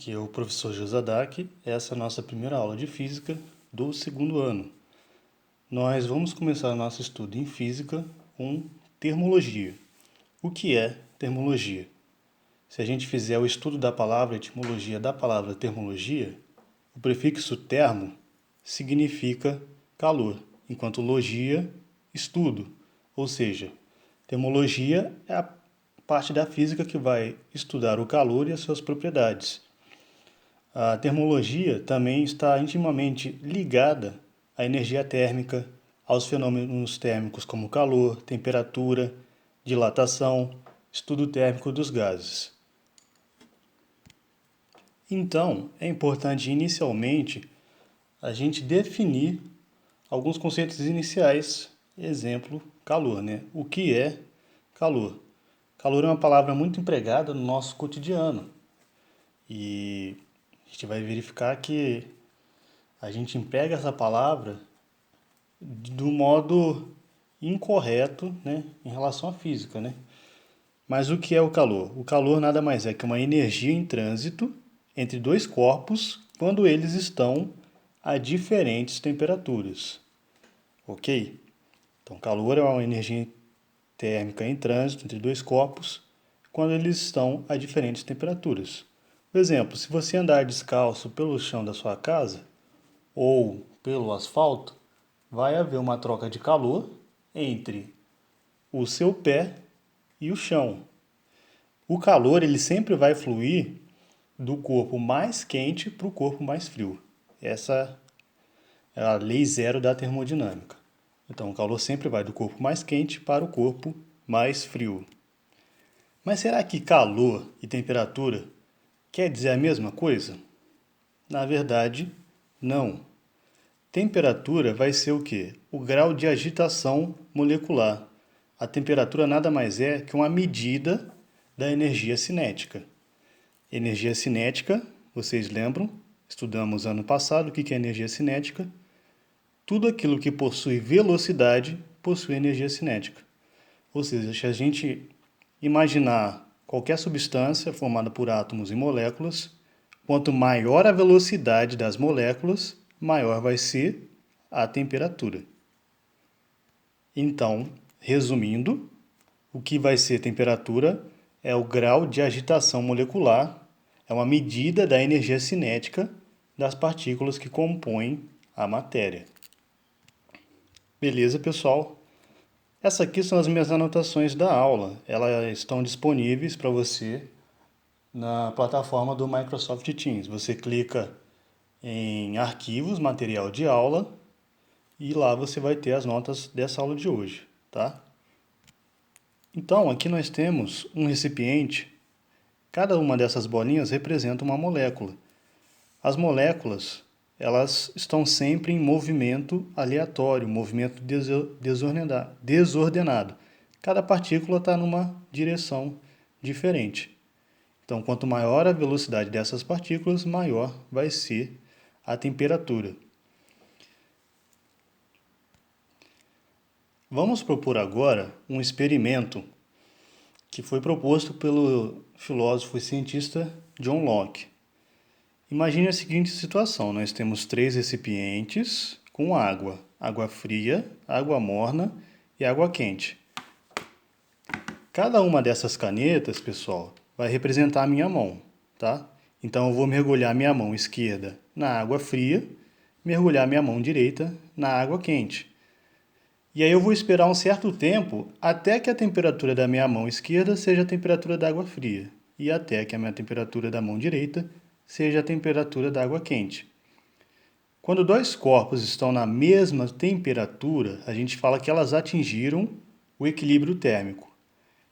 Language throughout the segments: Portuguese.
Aqui é o professor Josadak, essa é a nossa primeira aula de Física do segundo ano. Nós vamos começar nosso estudo em Física com termologia. O que é termologia? Se a gente fizer o estudo da palavra, a etimologia da palavra termologia, o prefixo termo significa calor, enquanto logia, estudo. Ou seja, termologia é a parte da física que vai estudar o calor e as suas propriedades. A termologia também está intimamente ligada à energia térmica, aos fenômenos térmicos como calor, temperatura, dilatação, estudo térmico dos gases. Então, é importante inicialmente a gente definir alguns conceitos iniciais, exemplo, calor, né? O que é calor? Calor é uma palavra muito empregada no nosso cotidiano e a gente vai verificar que a gente emprega essa palavra do modo incorreto, né, em relação à física, né? Mas o que é o calor? O calor nada mais é que uma energia em trânsito entre dois corpos quando eles estão a diferentes temperaturas, ok? Então, calor é uma energia térmica em trânsito entre dois corpos quando eles estão a diferentes temperaturas. Por exemplo, se você andar descalço pelo chão da sua casa ou pelo asfalto, vai haver uma troca de calor entre o seu pé e o chão. O calor ele sempre vai fluir do corpo mais quente para o corpo mais frio. Essa é a lei zero da termodinâmica. Então, o calor sempre vai do corpo mais quente para o corpo mais frio. Mas será que calor e temperatura quer dizer a mesma coisa? Na verdade, não. Temperatura vai ser o quê? O grau de agitação molecular. A temperatura nada mais é que uma medida da energia cinética. Energia cinética, vocês lembram? Estudamos ano passado o que é energia cinética. Tudo aquilo que possui velocidade possui energia cinética. Ou seja, se a gente imaginar qualquer substância formada por átomos e moléculas, quanto maior a velocidade das moléculas, maior vai ser a temperatura. Então, resumindo, o que vai ser temperatura é o grau de agitação molecular, é uma medida da energia cinética das partículas que compõem a matéria. Beleza, pessoal? Essas aqui são as minhas anotações da aula. Elas estão disponíveis para você na plataforma do Microsoft Teams. Você clica em arquivos, material de aula, e lá você vai ter as notas dessa aula de hoje, tá? Então, aqui nós temos um recipiente. Cada uma dessas bolinhas representa uma molécula. As moléculas, elas estão sempre em movimento aleatório, movimento desordenado. Cada partícula está numa direção diferente. Então, quanto maior a velocidade dessas partículas, maior vai ser a temperatura. Vamos propor agora um experimento que foi proposto pelo filósofo e cientista John Locke. Imagine a seguinte situação: nós temos 3 recipientes com água, água fria, água morna e água quente. Cada uma dessas canetas, pessoal, vai representar a minha mão, tá? Então eu vou mergulhar minha mão esquerda na água fria, mergulhar minha mão direita na água quente. E aí eu vou esperar um certo tempo até que a temperatura da minha mão esquerda seja a temperatura da água fria e até que a minha temperatura da mão direita seja a temperatura da água quente. Quando dois corpos estão na mesma temperatura, a gente fala que elas atingiram o equilíbrio térmico.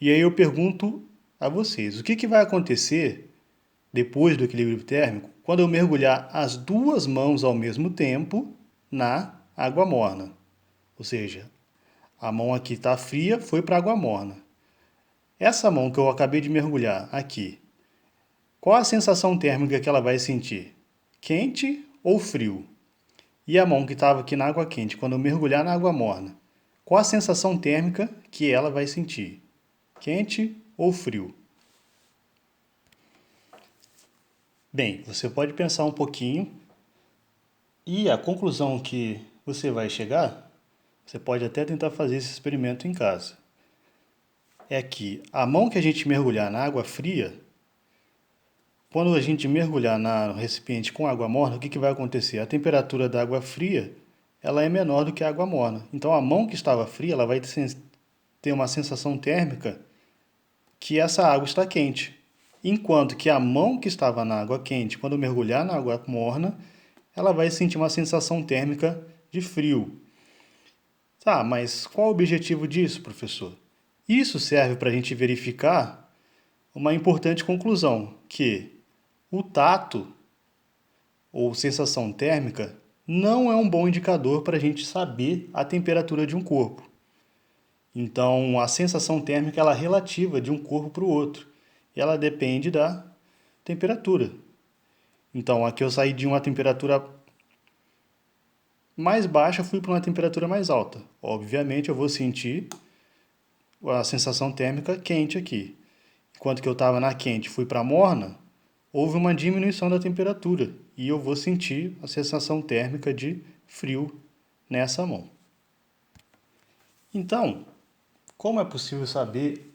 E aí eu pergunto a vocês, o que vai acontecer depois do equilíbrio térmico quando eu mergulhar as duas mãos ao mesmo tempo na água morna? Ou seja, a mão aqui está fria, foi para a água morna. Essa mão que eu acabei de mergulhar aqui, qual a sensação térmica que ela vai sentir? Quente ou frio? E a mão que estava aqui na água quente, quando eu mergulhar na água morna, qual a sensação térmica que ela vai sentir? Quente ou frio? Bem, você pode pensar um pouquinho e a conclusão que você vai chegar, você pode até tentar fazer esse experimento em casa. É que a mão que a gente mergulhar na água fria, quando a gente mergulhar no recipiente com água morna, o que vai acontecer? A temperatura da água fria, ela é menor do que a água morna. Então a mão que estava fria, ela vai ter uma sensação térmica que essa água está quente. Enquanto que a mão que estava na água quente, quando mergulhar na água morna, ela vai sentir uma sensação térmica de frio. Tá, mas qual o objetivo disso, professor? Isso serve para a gente verificar uma importante conclusão, que o tato ou sensação térmica não é um bom indicador para a gente saber a temperatura de um corpo. Então, a sensação térmica ela é relativa de um corpo para o outro. E ela depende da temperatura. Então, aqui eu saí de uma temperatura mais baixa, fui para uma temperatura mais alta. Obviamente, eu vou sentir a sensação térmica quente aqui. Enquanto que eu estava na quente e fui para a morna, houve uma diminuição da temperatura. E eu vou sentir a sensação térmica de frio nessa mão. Então, como é possível saber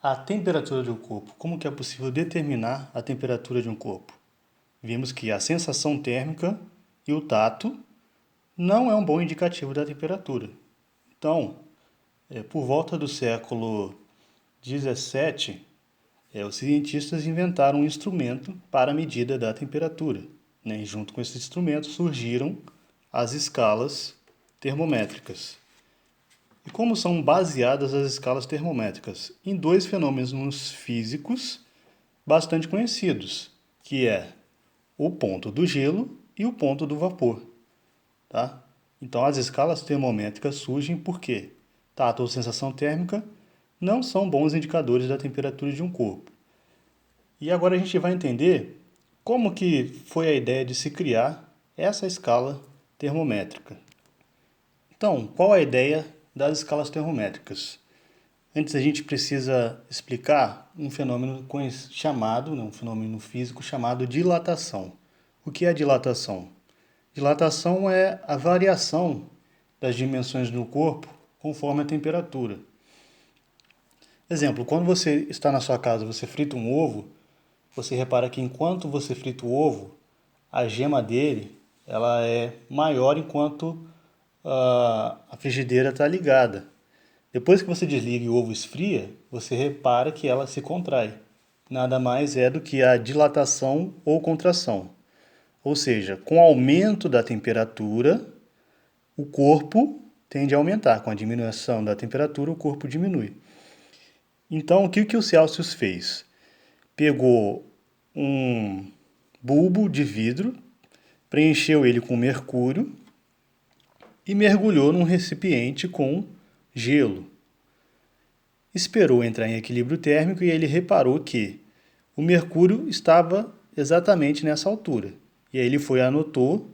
a temperatura de um corpo? Como que é possível determinar a temperatura de um corpo? Vimos que a sensação térmica e o tato não é um bom indicativo da temperatura. Então, por volta do século XVII, os cientistas inventaram um instrumento para a medida da temperatura. Né? E junto com esse instrumento surgiram as escalas termométricas. E como são baseadas as escalas termométricas? Em dois fenômenos físicos bastante conhecidos, que é o ponto do gelo e o ponto do vapor. Tá? Então, as escalas termométricas surgem porque tato ou sensação térmica não são bons indicadores da temperatura de um corpo. E agora a gente vai entender como que foi a ideia de se criar essa escala termométrica. Então, qual é a ideia das escalas termométricas? Antes a gente precisa explicar um fenômeno chamado, um fenômeno físico chamado dilatação. O que é dilatação? Dilatação é a variação das dimensões do corpo conforme a temperatura. Exemplo, quando você está na sua casa, você frita um ovo, você repara que enquanto você frita o ovo, a gema dele ela é maior enquanto a frigideira está ligada. Depois que você desliga e o ovo esfria, você repara que ela se contrai. Nada mais é do que a dilatação ou contração. Ou seja, com o aumento da temperatura, o corpo tende a aumentar. Com a diminuição da temperatura, o corpo diminui. Então, o que o Celsius fez? Pegou um bulbo de vidro, preencheu ele com mercúrio e mergulhou num recipiente com gelo. Esperou entrar em equilíbrio térmico e ele reparou que o mercúrio estava exatamente nessa altura. E aí ele foi e anotou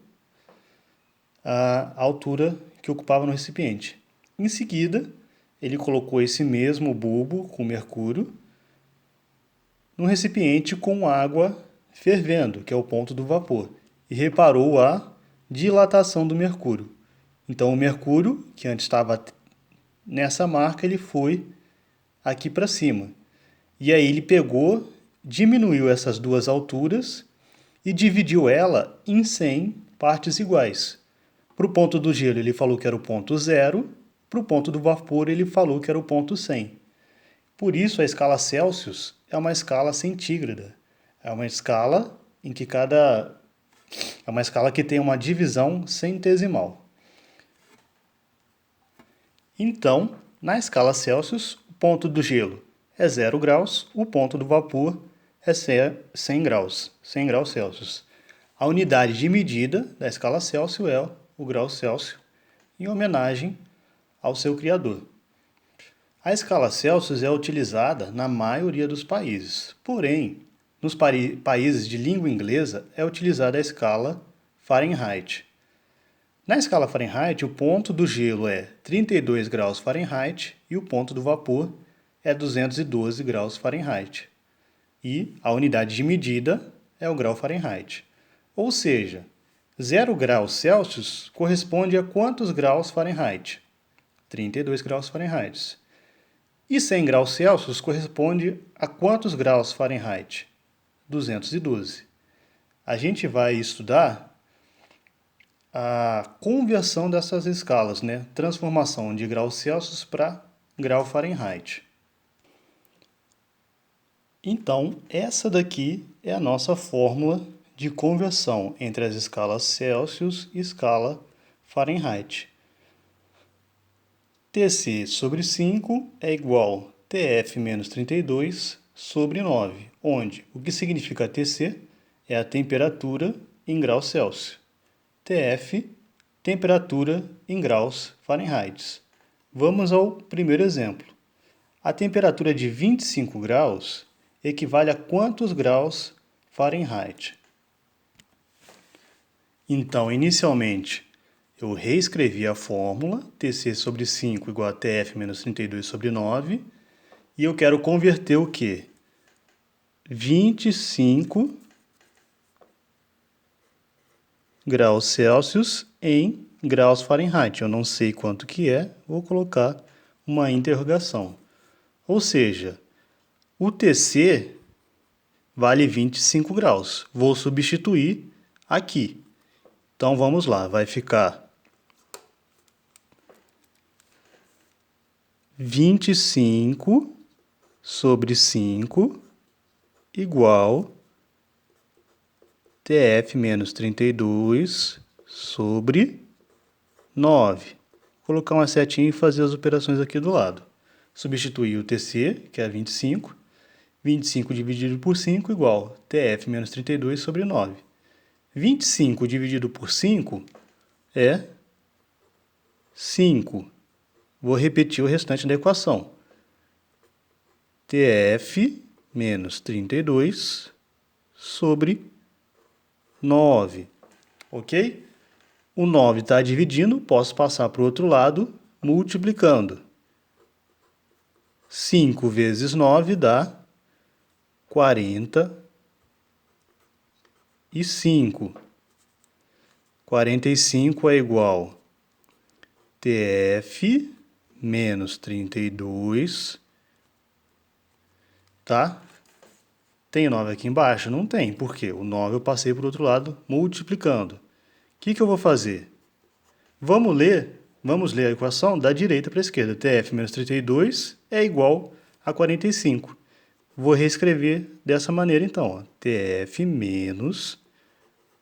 a altura que ocupava no recipiente. Em seguida, ele colocou esse mesmo bulbo com mercúrio num recipiente com água fervendo, que é o ponto do vapor, e reparou a dilatação do mercúrio. Então o mercúrio, que antes estava nessa marca, ele foi aqui para cima. E aí ele pegou, diminuiu essas duas alturas e dividiu ela em 100 partes iguais. Para o ponto do gelo ele falou que era o ponto 0, para o ponto do vapor ele falou que era o ponto 100. Por isso a escala Celsius é uma escala centígrada. É uma escala em que é uma escala que tem uma divisão centesimal. Então, na escala Celsius, o ponto do gelo é 0 graus, o ponto do vapor é 100 graus, 100 graus Celsius. A unidade de medida da escala Celsius é o grau Celsius, em homenagem ao seu criador. A escala Celsius é utilizada na maioria dos países, porém, nos países de língua inglesa é utilizada a escala Fahrenheit. Na escala Fahrenheit, o ponto do gelo é 32 graus Fahrenheit e o ponto do vapor é 212 graus Fahrenheit. E a unidade de medida é o grau Fahrenheit. Ou seja, 0 graus Celsius corresponde a quantos graus Fahrenheit? 32 graus Fahrenheit. E 100 graus Celsius corresponde a quantos graus Fahrenheit? 212. A gente vai estudar a conversão dessas escalas, né? Transformação de graus Celsius para grau Fahrenheit. Então, essa daqui é a nossa fórmula de conversão entre as escalas Celsius e escala Fahrenheit. Tc sobre 5 é igual a Tf menos 32 sobre 9, onde o que significa Tc é a temperatura em graus Celsius. Tf, temperatura em graus Fahrenheit. Vamos ao primeiro exemplo. A temperatura de 25 graus equivale a quantos graus Fahrenheit? Então, inicialmente, eu reescrevi a fórmula, Tc sobre 5 igual a Tf menos 32 sobre 9, e eu quero converter o quê? 25 graus Celsius em graus Fahrenheit. Eu não sei quanto que é, vou colocar uma interrogação. Ou seja, o Tc vale 25 graus. Vou substituir aqui. Então vamos lá, vai ficar 25 sobre 5 igual Tf menos 32 sobre 9. Vou colocar uma setinha e fazer as operações aqui do lado. Substituir o Tc, que é 25. 25 dividido por 5 igual Tf menos 32 sobre 9. 25 dividido por 5 é 5. Vou repetir o restante da equação. Tf menos 32 sobre 9. Ok? O 9 está dividindo, posso passar para o outro lado multiplicando. 5 vezes 9 dá 45. 45 é igual Tf menos 32, tá? Tem 9 aqui embaixo? Não tem. Por quê? O 9 eu passei para o outro lado multiplicando. O que eu vou fazer? Vamos ler a equação da direita para a esquerda. Tf menos 32 é igual a 45. Vou reescrever dessa maneira então. Ó. Tf menos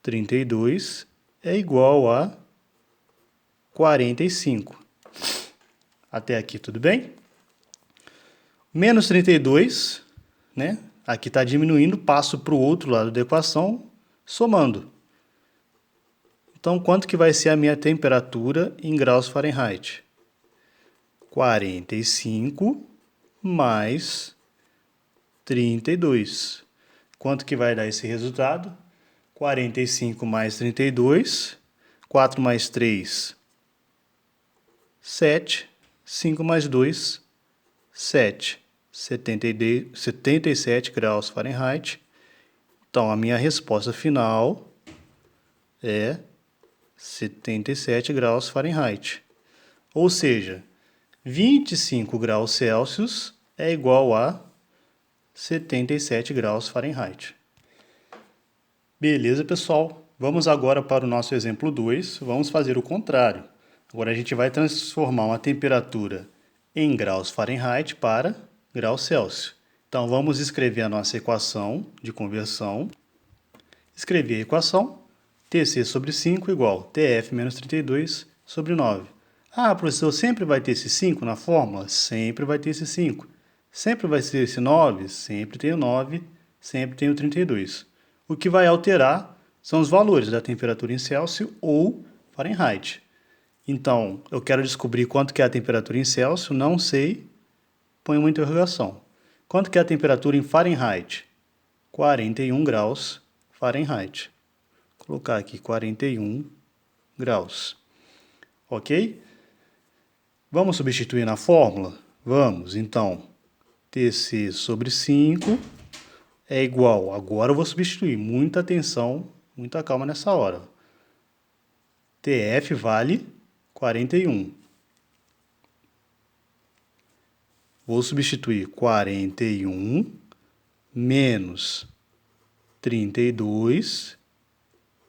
32 é igual a 45. Até aqui tudo bem? Menos 32, né? Aqui está diminuindo, passo para o outro lado da equação, somando. Então, quanto que vai ser a minha temperatura em graus Fahrenheit? 45 mais 32. Quanto que vai dar esse resultado? 45 mais 32, 4 mais 3, 7, 5 mais 2, 7. 77 graus Fahrenheit. Então, a minha resposta final é 77 graus Fahrenheit. Ou seja, 25 graus Celsius é igual a 77 graus Fahrenheit. Beleza, pessoal? Vamos agora para o nosso exemplo 2. Vamos fazer o contrário. Agora a gente vai transformar uma temperatura em graus Fahrenheit para graus Celsius. Então, vamos escrever a nossa equação de conversão. Escrever a equação, Tc sobre 5 igual Tf menos 32 sobre 9. Ah, professor, sempre vai ter esse 5 na fórmula? Sempre vai ter esse 5. Sempre vai ter esse 9? Sempre tem o 9, sempre tem o 32. O que vai alterar são os valores da temperatura em Celsius ou Fahrenheit. Então, eu quero descobrir quanto que é a temperatura em Celsius, não sei, põe uma interrogação. Quanto que é a temperatura em Fahrenheit? 41 graus Fahrenheit. Vou colocar aqui 41 graus. Ok? Vamos substituir na fórmula? Vamos. Então, Tc sobre 5 é igual, agora eu vou substituir, muita atenção, muita calma nessa hora. TF vale 41. Vou substituir 41 menos 32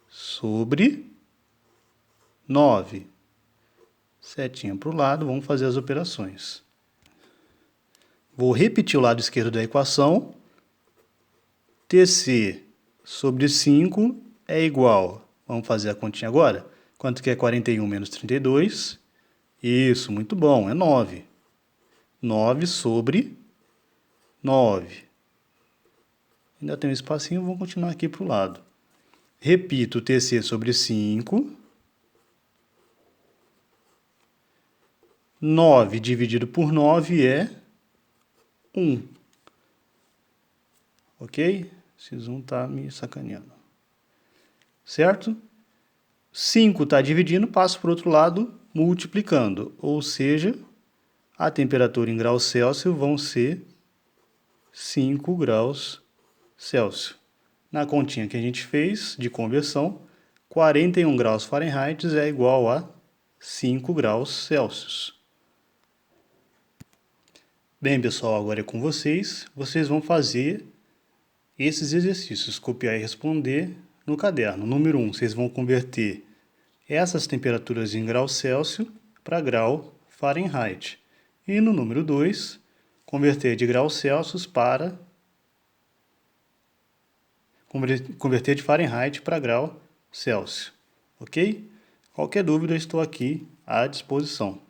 sobre 9. Setinha para o lado, vamos fazer as operações. Vou repetir o lado esquerdo da equação. TC sobre 5 é igual, vamos fazer a continha agora? Quanto que é 41 menos 32? Isso, muito bom, é 9. 9 sobre 9. Ainda tem um espacinho, vamos continuar aqui para o lado. Repito, TC sobre 5. 9 dividido por 9 é 1. Ok? Esse zoom está me sacaneando. Certo? 5 está dividindo, passo para o outro lado, multiplicando. Ou seja, a temperatura em graus Celsius vão ser 5 graus Celsius. Na continha que a gente fez de conversão, 41 graus Fahrenheit é igual a 5 graus Celsius. Bem, pessoal, agora é com vocês. Vocês vão fazer esses exercícios, copiar e responder no caderno. Número 1, vocês vão converter essas temperaturas em grau Celsius para grau Fahrenheit. E no número 2, converter de grau Celsius para... converter de Fahrenheit para grau Celsius. Ok? Qualquer dúvida, estou aqui à disposição.